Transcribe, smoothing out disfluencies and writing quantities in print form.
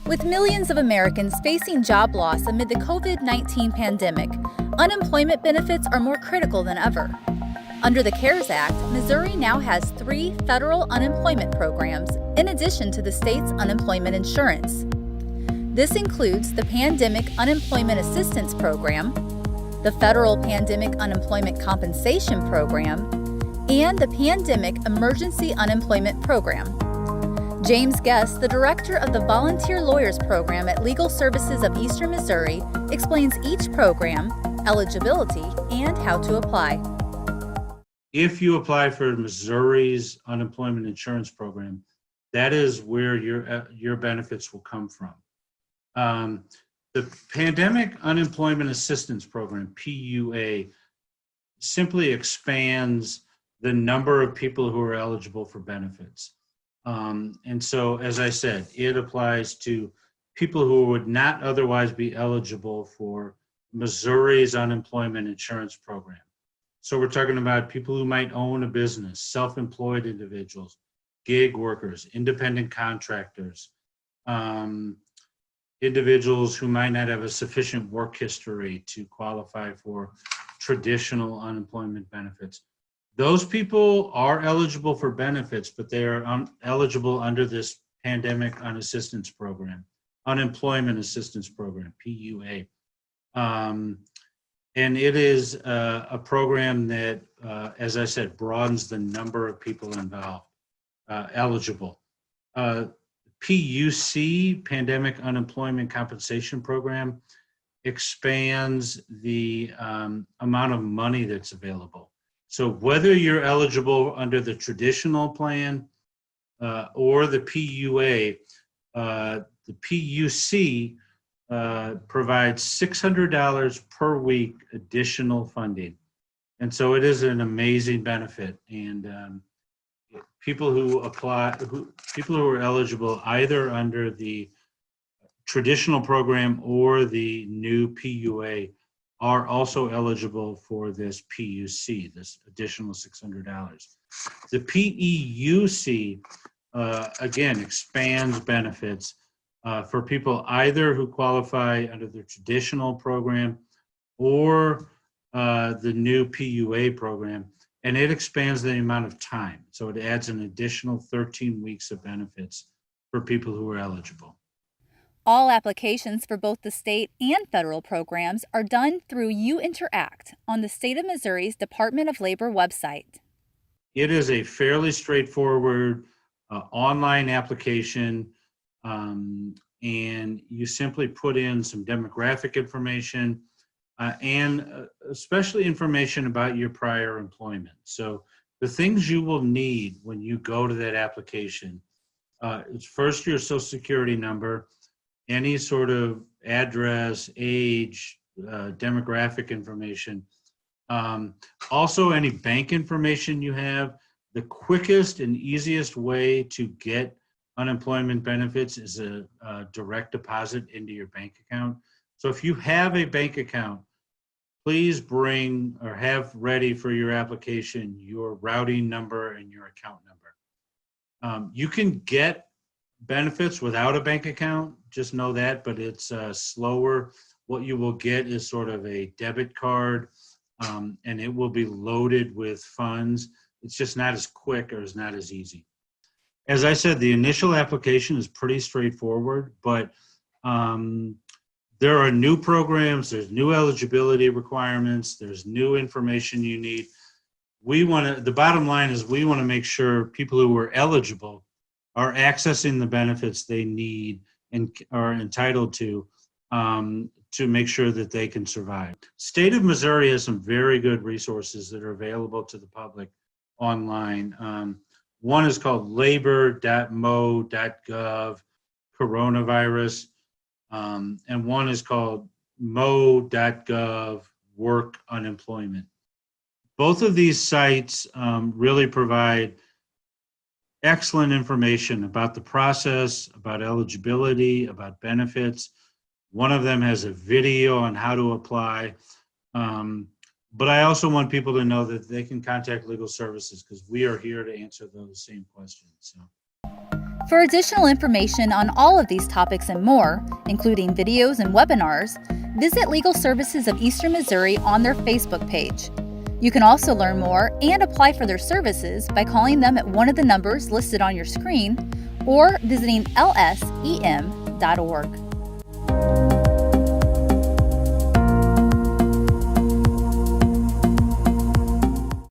With millions of Americans facing job loss amid the COVID-19 pandemic, unemployment benefits are more critical than ever. Under the CARES Act, Missouri now has 3 federal unemployment programs in addition to the state's unemployment insurance. This includes the Pandemic Unemployment Assistance Program, the Federal Pandemic Unemployment Compensation Program, and the Pandemic Emergency Unemployment Program. James Guest, the director of the Volunteer Lawyers Program at Legal Services of Eastern Missouri, explains each program, eligibility, and how to apply. If you apply for Missouri's unemployment insurance program, that is where your benefits will come from. The Pandemic Unemployment Assistance Program, PUA, simply expands the number of people who are eligible for benefits. And so, as I said, it applies to people who would not otherwise be eligible for Missouri's unemployment insurance program. So we're talking about people who might own a business, self-employed individuals, gig workers, independent contractors, individuals who might not have a sufficient work history to qualify for traditional unemployment benefits. Those people are eligible for benefits, but they are eligible under this Pandemic Unemployment Assistance Program, PUA. And it is a program that, as I said, broadens the number of people involved, eligible. PUC, Pandemic Unemployment Compensation Program, expands the amount of money that's available. So whether you're eligible under the traditional plan or the PUA, the PUC provides $600 per week additional funding. And so it is an amazing benefit. And people who are eligible either under the traditional program or the new PUA are also eligible for this PUC, this additional $600. The PEUC, again, expands benefits for people either who qualify under the traditional program or the new PUA program, and it expands the amount of time. So it adds an additional 13 weeks of benefits for people who are eligible. All applications for both the state and federal programs are done through UInteract on the State of Missouri's Department of Labor website. It is a fairly straightforward online application, and you simply put in some demographic information and especially information about your prior employment. So the things you will need when you go to that application is first your Social Security number, any sort of address, age, demographic information. Also, any bank information you have. The quickest and easiest way to get unemployment benefits is a direct deposit into your bank account. So if you have a bank account, please bring or have ready for your application your routing number and your account number. You can get benefits without a bank account, just know that, but it's slower. What you will get is sort of a debit card, and it will be loaded with funds. It's just not as quick or is not as easy. As I said, the initial application is pretty straightforward, but there are new programs, there's new eligibility requirements, there's new information you need. The bottom line is we want to make sure people who are eligible are accessing the benefits they need and are entitled to make sure that they can survive. State of Missouri has some very good resources that are available to the public online. One is called labor.mo.gov coronavirus, and one is called mo.gov work unemployment. Both of these sites really provide excellent information about the process, about eligibility, about benefits. One of them has a video on how to apply. But I also want people to know that they can contact legal services because we are here to answer those same questions. So. For additional information on all of these topics and more, including videos and webinars, visit Legal Services of Eastern Missouri on their Facebook page. You can also learn more and apply for their services by calling them at one of the numbers listed on your screen or visiting lsem.org.